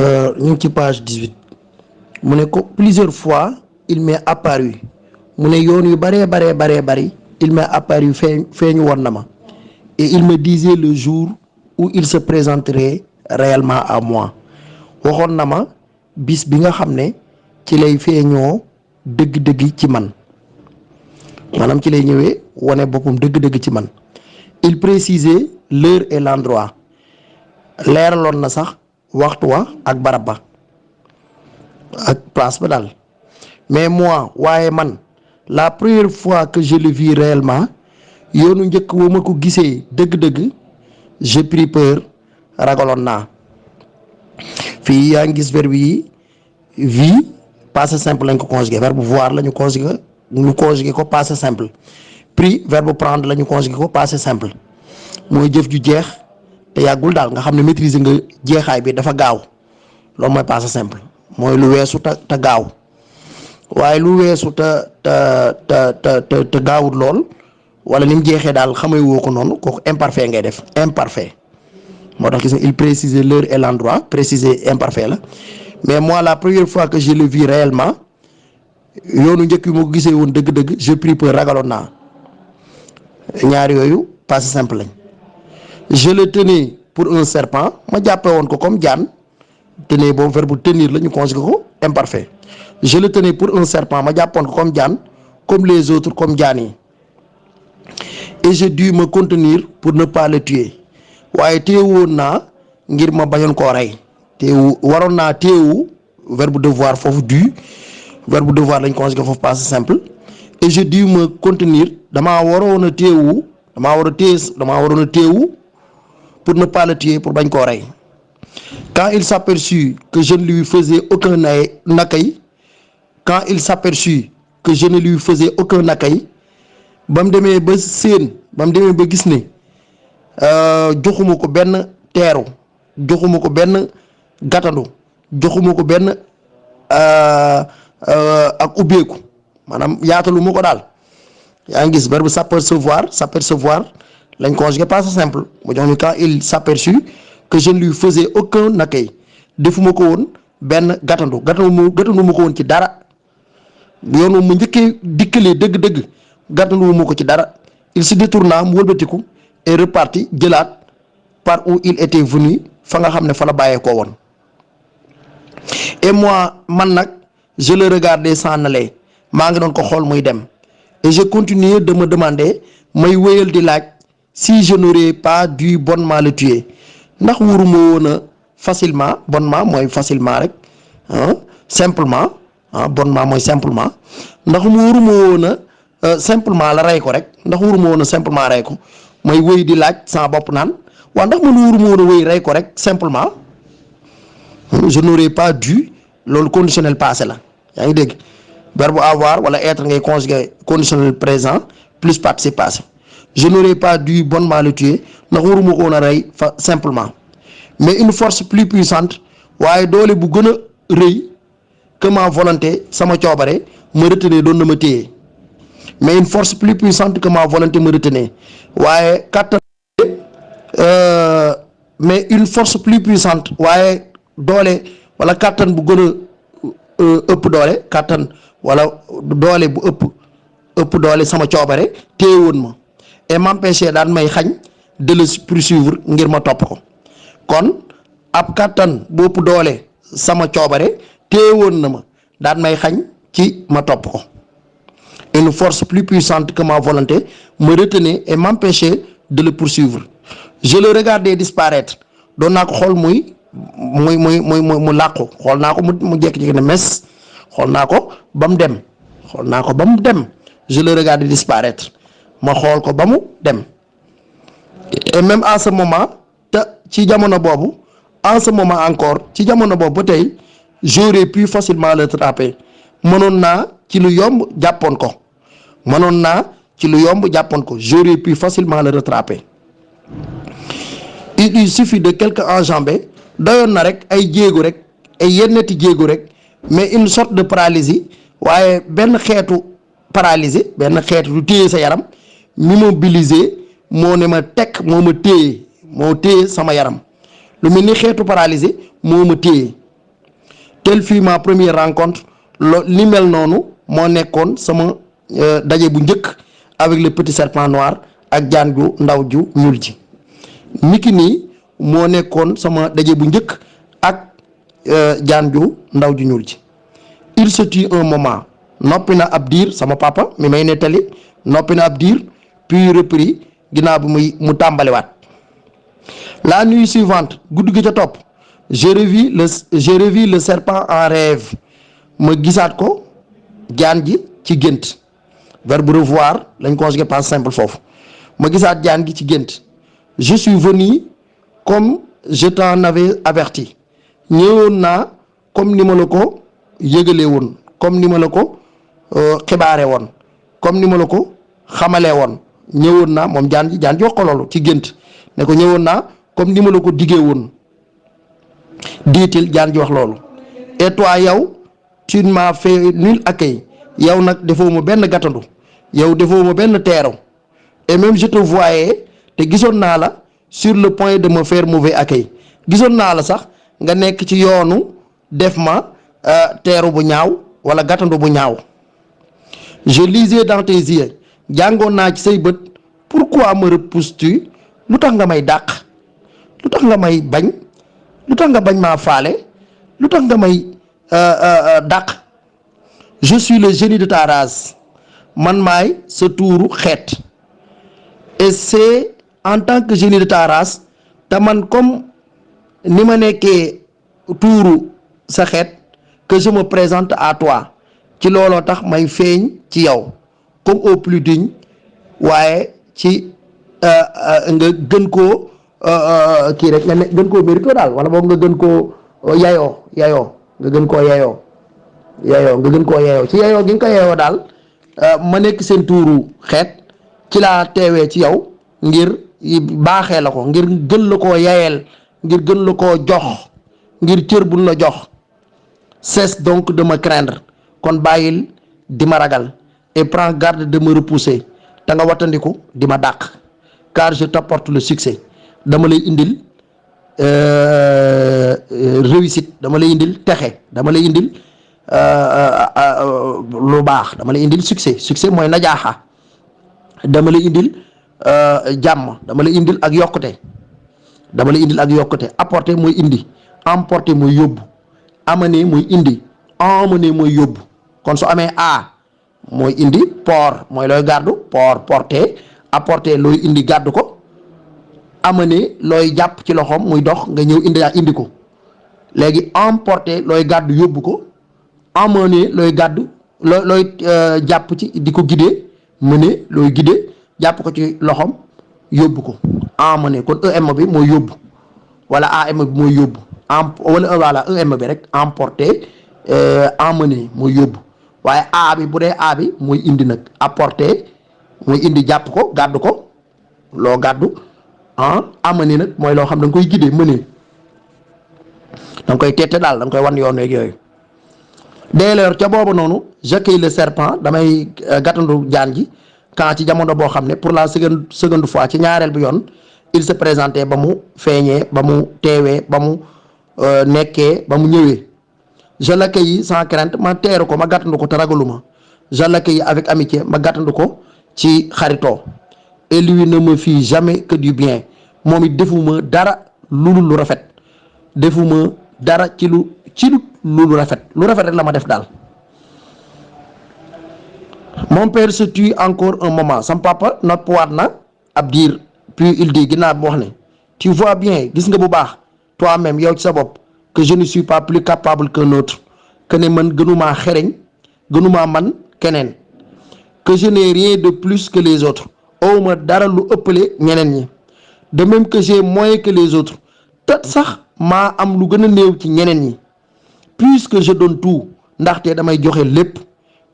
ñu ngi ci page 18 mu ne ko plusieurs fois il m'est apparu mu ne yoon yu bari il m'est apparu feeñu woon na ma et il me disait le jour où il se présenterait réellement à moi waxoon na ma bis bi nga xam ne ci lay feeñoo dëgg-dëgg ci man maanaam ci lay ñëwee wane boppam dëgg-dëgg ci man il précisait l'heure et l'endroit leeraloon na sax waxtu wa ak barab ba ak place ba daal mais moi waaye man la première fois que je le vis réellement yoonu njëkk woo ma ko gisee dëgg-dëgg je pris peur ragaloon naa fii yaa ngi gis verbe yi vie passé simple lañ ko conjugué verbe voir la ñu conjugué ko passé simple pris verbe prendre la ñu conjugué ko passé simple mooy jëf ju jeex te yàggul daal nga xam ne maîtriser nga jeexaay bi dafa gaaw loolu mooy passé simple mooy lu weesu te gaaw waaye lu weesu te gaawut lool wala ni mu jeexee daal xamay woo ko noonu kooku imparfait ngay def imparfait moo tax gis nga il précisait l'heure et l'endroit préciser imparfait la mais moi la première fois que je le vis réellement yoonu njëkk yi ma ko gisee woon dëgg-dëgg je pris peur ragaloon naa ñaar yooyu passé simple lañ je le tenais pour un serpent ma jàppee woon ko comme jaan tenir boobu verbe tenir la ñu conjugué ko imparfait je le tenais pour un serpent ma jàppoon ko comme jaan comme les autres comme jaan yi et je dû me contenir pour ne pas le tuer waaye téewoon naa ngir ma bañoon koo rey téewu waroon naa téewu verbe devoir foofu dû verbe devoir lañ conjugué foofu passé simple et je dû me contenir damaa waroon a téewu damaa waroon a téewu pour ne pas le tuer pour bañ koo rey quand il s'aperçut que je ne lui faisais aucun accueil quand il s'aperçut que je ne lui faisais aucun accueil ba mu demee ba séen ba mu demee ba gis ne joxuma ko benn teeru joxuma ko benn gàttandu joxuma ko benn ak ubbeeku maanaam yaatalu ma ko daal yaa ngi gis verbe s'apercevoir lañ conjugué passé simple mu jox ñu quand il s'aperçut que je ne lui faisais aucun accueil defuma ko woon benn gàttandu ma ko woon ci dara yoon moom mu njëkkee dikkalee dëgg-dëgg gàttandu ma ko ci dara il se détourna mu wëlbatiku et reparti jëlaat par où il était venu fa nga xam ne fa la bàyyeekoo woon et moi man nag je le regardais s'en aller maa ngi doon ko xool muy dem et je continuais de me demander may wéyal di laaj si je n'aurais pas dû bonnement le tuer ndax wuruma woon a facilement bonnement mooy facilement rek simplement bonnement mooy simplement ndax mu wuruma woon a simplement la rey ko rek ndax wuruma woon a simplement rey ko may wéy di laaj sama bopp naan waaw ndax man wuruma woon a wéy rey ko rek simplement je n'aurais pas dû loolu conditionnel passé la yaa ngi dégg verbe avoir wala être ngay conjugué conditionnel présent plus participe passé je n'aurais pas dû bonnement le tuer ndax waruma ko woon a rey fa simplement mais une force plus puissante waaye doole bu gën a rëy que ma volonté sama coobare ma retenir doon na ma téye mais une force plus puissante que ma volonté me retenir waaye kattan mais une force plus puissante waaye doole wala kattan bu gën a ëpp doole kattan wala doole bu ëpp doole sama coobare téye woon ma et m'empêcher daan may xañ de le poursuivre ngir ma topp ko kon ab kattan bu ëpp doole sama coobare téye woon na ma daan may xañ ci ma topp ko une force plus puissante que ma volonté me retenait et m'empêchait de le poursuivre je le regardais disparaître doon naa ko xool mu làqu xool naa ko mu jékki-jékki ne mes xool naa ko ba mu dem je le regardais disparaître ma xool ko ba mu dem et même en ce moment te ci jamono boobu en ce moment encore ci jamono boobu ba tey j'aurais pu facilement le rattraper mënoon naa ci lu yomb jàppoon ko j'aurais pu facilement le rattraper il suffit de quelques enjambées doyoon na rek ay jéego rek ay yenneti jéego rek mais une sorte de paralysie waaye benn xeetu paralysie benn xeetu du téye sa yaram m'immobiliser moo ne ma tekk moo ma téye moo téye sama yaram lu mel ni xeetu paralysé moo ma téye Quelle fut ma première rencontre li mel noonu moo nekkoon sama daje bu njëkk avec le petit serpent noir ak jaan ju ndaw ju ñuul ji niki nii moo nekkoon sama daje bu njëkk ak jaan ju ndaw ju ñuul ji. Il se tut un moment noppi na ab diir sama papa mi may nettali noppi na ab diir puis repris ginnaaw bi mu tàmbaliwaat. La nuit suivante guddi gi ca topp je revis le serpent en rêve ma gisaat ko jaan ji ci gént verbe revoir lañ conjugué passé simple foofu ma gisaat jaan gi ci gént. Je suis venu comme je t'en avais averti ñëwoon naa comme ni ma la ko yëgalee woon comme ni ma la ko xibaare woon comme ni ma la ko xamalee woon ñëwoon naa moom jaan ji wax ko loolu ci gént ne ko ñëwoon naa comme ni ma la ko diggee woon diitil jaan ji wax loolu. Et toi yow tu m'as fait nul accueil yow nag defoo ma benn gàttandu yow defoo ma benn teeru et même je te voyais te gisoon naa la sur le point de me faire mauvais accueil gisoon naa la sax nga nekk ci yoonu def ma teeru bu ñaaw wala gàttandu bu ñaaw. Je lisais dans tes yeux jàngoon naa ci say bët pourquoi me repousses-tu lu tax nga may dàq lu tax nga may bañ lu tax nga bañ maa faale lu tax nga may dàq. Je suis le génie de ta race man maay sa tuuru xeet et c'est en tant que génie de ta race te man comme ni ma nekkee tuuru sa xeet que je me présente à toi ci looloo tax may feeñ ci yow comme au plus digne waaye ci nga gën koo kii rek nga gën koo mérito daal wala boog nga gën koo yayoo nga gën koo yayoo nga gën koo yayoo ci yayoo gi nga ko yayoo daal ma nekk seen tuuru xeet ci laa teewee ci yow ngir baaxee la ko ngir gën la koo yayeel ngir gën la koo jox ngir cër buñ la jox. Cesse donc de me craindre kon bàyyil di ma ragal et prends garde de me repousser te nga wattandiku di ma dàq car je t'apporte le succès dama lay indil réussite dama lay indil texe dama lay indil lu baax dama lay indil succès mooy najaaxa dama lay indil jàmm dama lay indil ak yokkute apporter mooy indi emporter mooy yóbbu amener mooy indi emmener mooy yóbbu kon su amee a mooy indi port mooy looy gàddu porter apporter looy indi gàddu ko amener looy jàpp ci loxoom muy dox nga ñëw indi ko léegi emporter looy gàddu yóbbu ko emmener looy gàddu looy jàpp ci di ko guider mener looy guider jàpp ko ci loxoom yóbbu ko emmener kon em bi mooy yóbbu wala am bi mooy yóbbu wala em bi rek emporter emmener mooy yóbbu waaye a bi bu dee a bi mooy indi nag apporter mooy indi jàpp ko gàddu ko loo gàddu amener nag mooy loo xam da nga koy guider mener da nga koy tette daal da nga koy wan yoon yeeg yooyu. dès lors ca boobu noonu j'accueille le serpent damay gàttandu jaan ji quand ci jamono boo xam ne pour la seconde fois ci ñaareel bi yoon il se présentait ba mu feeñee ba mu teewee ba mu nekkee ba mu ñëwee. Je l'accueillis sans crainte ma teeru ko ma gàttandu ko te ragaluma je l'accueillis avec amitié ma gàttandu ko ci xaritoo et lui ne me fit jamais que du bien moom it defuma dara lu rafet defuma dara ci lu rafet rek la ma def daal. Mon père se tut encore un moment sam papa noppiwaat na ab diir puis il dit ginnaaw bi wax ne tu vois bien gis nga bu baax toi-même yow ci sa bopp que je ne suis pas plus capable qu'un autre que ne man gënumaa xereñ gënumaa man keneen que je n'ai rien de plus que les autres awma dara lu ëppale ñeneen ñi de même que j'ai moins que les autres te sax maa am lu gën a néew ci ñeneen ñi puisque je donne tout ndaxte damay joxe lépp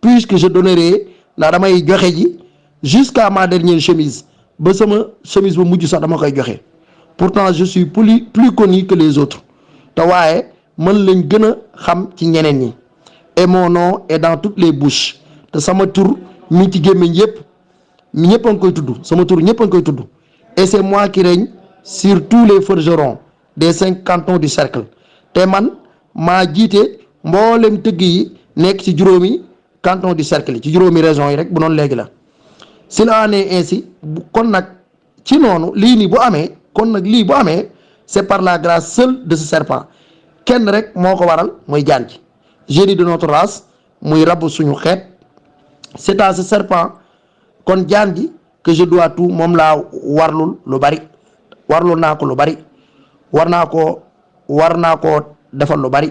puisque je donnerai ndax damay joxe ji jusqu'à ma dernière chemise ba sama chemise ba mujj sax dama koy joxe pourtant je suis plus connu que les autres te waaye man lañ gën a xam ci ñeneen ñi et mon nom est dans toutes les bouches te sama tur mi ngi ci gémmiñ ñëpp a ngi koy tudd sama tur ñëpp a ngi koy tudd et c'est moi qui règne sur tous les forgerons des 5 cantons du cercle te man maa jiite mboolem tëgg yi nekk ci juróomi canton du cercle yi ci juróomi région yi rek bu noonu léegi la s'il en est ainsi kon nag ci noonu lii nii bu amee kon nag lii bu amee c'est par la grâce seule de ce serpent kenn rek moo ko waral mooy jaan ji génie de notre race muy rabu suñu xeet c'est à ce serpent kon jaan ji que je dois tout moom laa warlul lu bari warlul naa ko lu bari war naa koo defal lu bari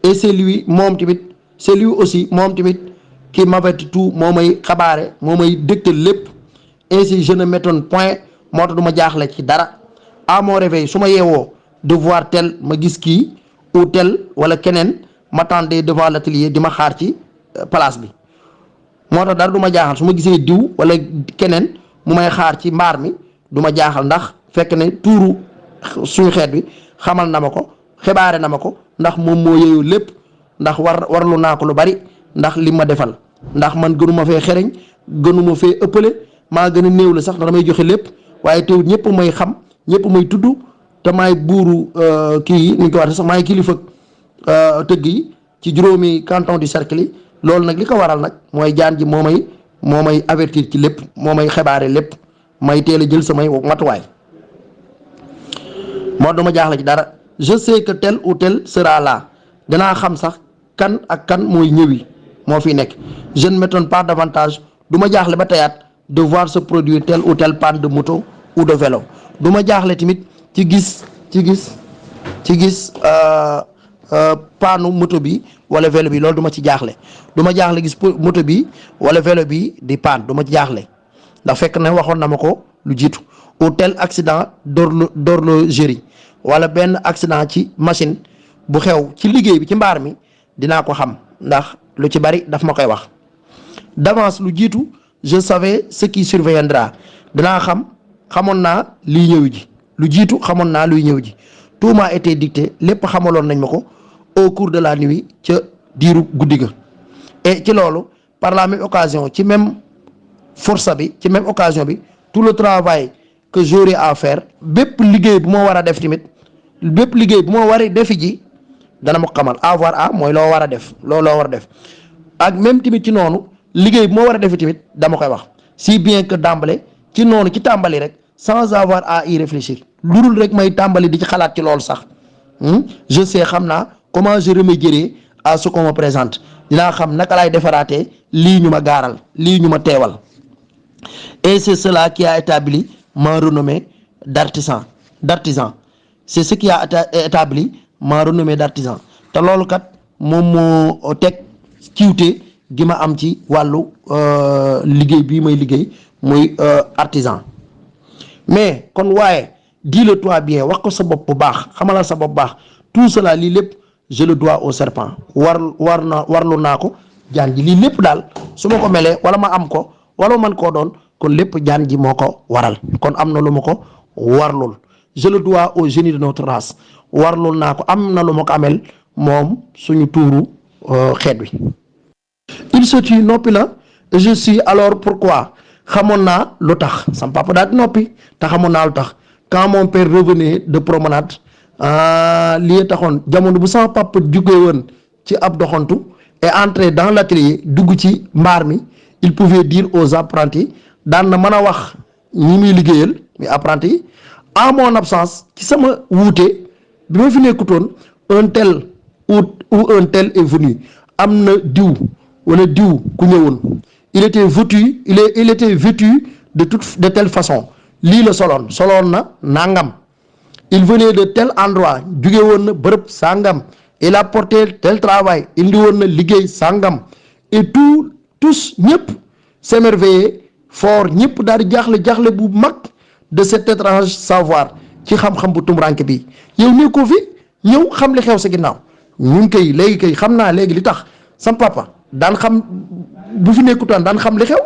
et c'est lui moom tamit c'est lui aussi moom tamit qui m'avertit tout moo may xabaare moo may dégtal lépp ainsi je ne m'étonne point moo tax du ma jaaxle ci dara à mon réveil su ma yeewoo de voir tel ma gis kii ou tel wala keneen m'attendait devant l'atelier di ma xaar ci place bi moo tax dara du ma jaaxal su ma gisee diw wala keneen mu may xaar ci mbaar mi du ma jaaxal ndax fekk ne tuuru suñu xeet bi xamal na ma ko xibaare na ma ko ndax moom moo yeeyu lépp ndax warlu naa ko lu bari ndax li ma defal ndax man gënuma fee xereñ gënuma fee ëppale maa gën a néew la sax ndax damay joxe lépp waaye teewul ñëpp may xam ñëpp may tudd te maay buuru kii yi ni ñu ko waxee sax maay kilifa tëgg yi ci juróomi canton du cercle yi loolu nag li ko waral nag mooy jaan ji moo may avertir ci lépp moo may xibaare lépp may teel a jël samay matuwaay moo duma jaaxle ci dara je sais que tel ou tel sera là danaa xam sax kan ak kan mooy ñëwi moo fi nekk je ne m'étonne pas davantage du ma jaaxle ba tayaat de voir se produire tel ou tel panne de moto ou de vélo du ma jaaxle tamit ci gis pannu moto bi wala vélo bi loolu du ma ci jaaxle du ma jaaxle gis moto bi wala vélo bi di panne du ma ci jaaxle ndax fekk na waxoon na ma ko lu jiitu ou tel accident d'horlogerie wala benn accident ci machine bu xew ci liggéey bi ci mbaar mi dinaa ko xam ndax lu ci bari daf ma koy wax d'avance lu jiitu je savais ce qui surviendra dinaa xamoon naa liy ñëw ji lu jiitu xamoon naa luy ñëw ji tout m'a été dicté lépp xamaloon nañ ma ko au cours de la nuit ca diiru guddi ga et ci loolu par la même occasion ci même force bi ci même occasion bi tout le travail que j'aurai à faire bépp liggéey bu ma war a def tamit bépp liggéey bu ma war a defi ji dana ma ko xamal avoir à mooy loo war a def loo war a def ak même tamit ci noonu liggéey bu ma war a defi tamit dama koy wax si bien que d'emblée ci noonu ci tàmbali rek sans avoir à y réfléchir lu dul rek may tàmbali di ci xalaat ci loolu sax je sais xam naa comment je remédierai à ce qu'on me présente dinaa xam naka laay defaraatee lii ñu ma gaaral lii ñu ma teewal et c'est cela qui a établi ma renommée d'artisan c'est ce qui a établi ma renommée d'artisan te loolu kat moom moo teg ciwte gi ma am ci wàllu liggéey bii may liggéey muy artisan mais kon waaye dis-le toi bien wax ko sa bopp bu baax xamalal sa bopp bu baax tout cela lii lépp je le dois au serpent warlu naa ko jaan ji lii lépp daal su ma ko melee wala ma am ko wala man koo doon kon lépp jaan ji moo ko waral kon am na lu ma ko warlul je le dois au génie de notre race warlul naa ko am na lu ma ko amel moom suñu tuuru xeet wi il se tue noppi la je suis alors pourquoi xamoon naa lu tax sam papa daal di noppi te xamoon naa lu tax quand mon père revenait de promenade lii taxoon jamono bu sama papa jugee woon ci ab doxantu et entré dans l'atelier dugg ci mbaar mi il pouvait dire aux apprentis daan na mën a wax ñi muy liggéeyal muy apprentis yi en mon absence ci sama wuute bi ma fi nekkutoon un tel ou un tel est venu am na diw wala diw ku ñëwoon il était vêtu de telle façon lii la soloon na nangam il venait de tel endroit jóge woon na bërëb sangam il a porté tel travail indi woon na liggéey sangam et tous ñëpp s'émerveillaient fort ñëpp daal di jaaxle bu mag de cet étrange savoir ci xam-xam bu tumranke bi yow ne ko fi ñëw xam li xew sa ginnaaw ñun kay léegi kay xam naa léegi li tax sam papa daan xam bu fi nekkutaan daan xam li xew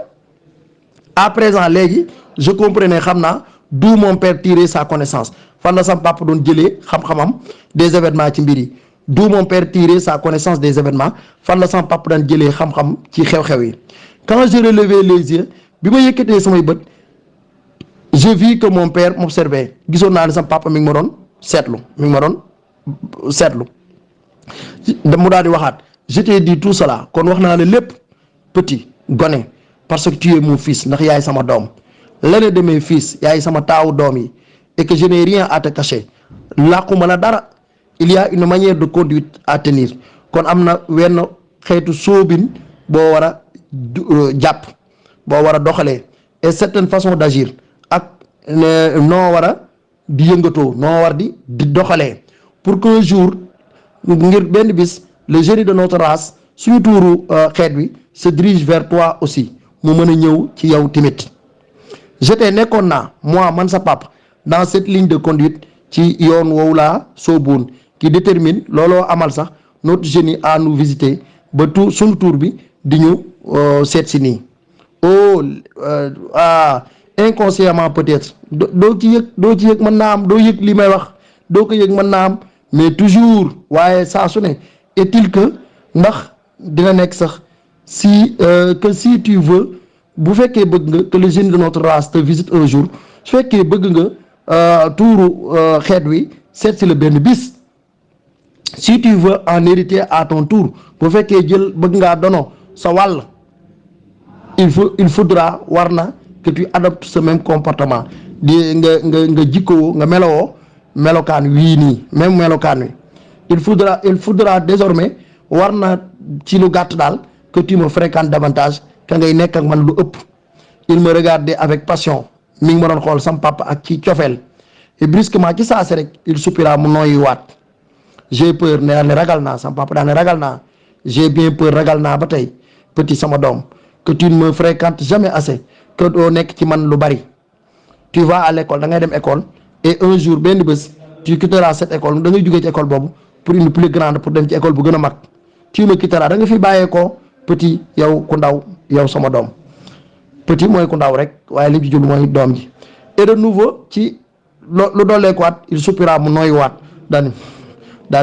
à présent léegi je comprenais xam naa d'où mon père tirait sa connaissance fan la sam papa doon jëlee xam-xamam des événements ci mbir yi d'où mon père tirait sa connaissance des événements fan la sam papa daan jëlee xam-xam ci xew-xew yi quand je relevais les yeux bi ma yëkkatee samay bët je vis que mon père m'observait gisoon naa ne sam papa mi ngi ma doon seetlu mu daal di waxaat je t'ai dit tout cela kon wax naa la lépp petit gone parce que tu es mon fils ndax yaay sama doom l'aîné de mes fils yaay sama taawu doom yi et que je n'ai rien à te cacher làquma la dara il y a une manière de conduite à tenir kon am na wenn xeetu sóobin boo war a jàpp boo war a doxalee et certaine façon d'agir ak noo war a di yëngatoo noo war di doxalee pour qu'un jour ngir benn bis le génie de notre race suñu tuuru xeet wi se dirige vers toi aussi mu mën a ñëw ci yow timit j'étais nekkoon naa moi man sa pap dans cette ligne de conduite ci yoon woowu laa sooboon qui détermine looloo amal sax notre génie à nous visiter ba tout suñu tuur bi di ñu seet si nii inconsciemment peut-être doo ci yëg mën naa am doo yëg li may wax doo ko yëg mën naa am mais toujours waaye saa su ne est-il que ndax dina nekk sax si que si tu veux bu fekkee bëgg nga que le génie de notre race te visite un jour su fekkee bëgg nga tuuru xeet wi seet si la benn bis si tu veux en hériter à ton tour bu fekkee jël bëgg ngaa dono sa wàll il faudra war na que tu adoptes ce même comportement di nga jikkoo nga melowoo melokaan wii nii même melokaan wi il faudra désormais war na ci lu gàtt daal que tu me fréquentes davantage ka ngay nekk ak man lu ëpp. Il me regardait avec passion mi ngi ma doon xool sam papa ak ci cofeel et brusquement ci saasi rek il soupira mu nooyi waat j'ai peur ne daal ne ragal naa sam papa daal ne ragal naa j'ai bien peur ragal naa ba tey petit sama doom que tu ne me fréquentes jamais assez que doo nekk ci man lu bari. Tu vas à l'école da ngay dem école et un jour benn bés tu quitteras cette école da ngay jógee ci école boobu pour une plus grande pour dem ci école bu gën a mag tu me quitteras da nga fi bàyyeekoo petit yow ku ndaw yow sama doom petit mooy ku ndaw rek waaye li ci jublu mooy doom ji et de nouveau ci lu dooleekuwaat il soupira mu nooyuwaat daal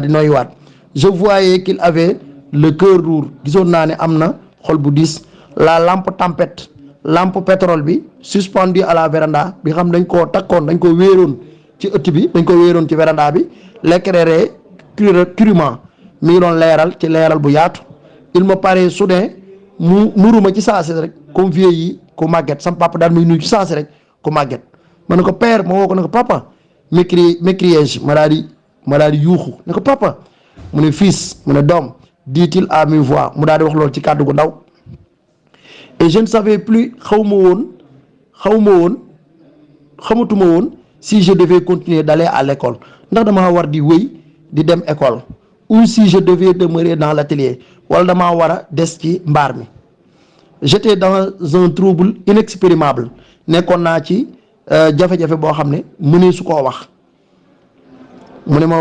di nooyuwaat je voyais qu'il avait le cœur lourd gisoon naa ne am na xol bu diis la lampe tempête lampe pétrole bi suspendu à la véranda bi xam dañ koo takkoon dañ ko wéeroon ci ëtt bi dañ ko wéeroon ci véranda bi l'éclairait crûment mi ngi doon leeral ci leeral bu yaatu il me paraît soudain mu nuruma ci saasi rek comme vieux yi ku màgget sam papa daal muy nuyu ci saasi rek ku màgget ma ne ko père ma woo ko ne ko papa m'écriai-je ma daal di yuuxu ne ko papa mu ne fils mu ne doom dit-il à mi-voix mu daal di wax loolu ci kàddu gu ndaw et je ne savais plus xamatuma woon si je devais continuer d'aller à l'école ndax damaa war di wéy di dem école ou si je devais demeurer dans l'atelier wala damaa war a des ci mbaar mi j'étais dans un trouble inexprimable nekkoon naa ci jafe-jafe boo xam ne mënee su koo wax mu ne ma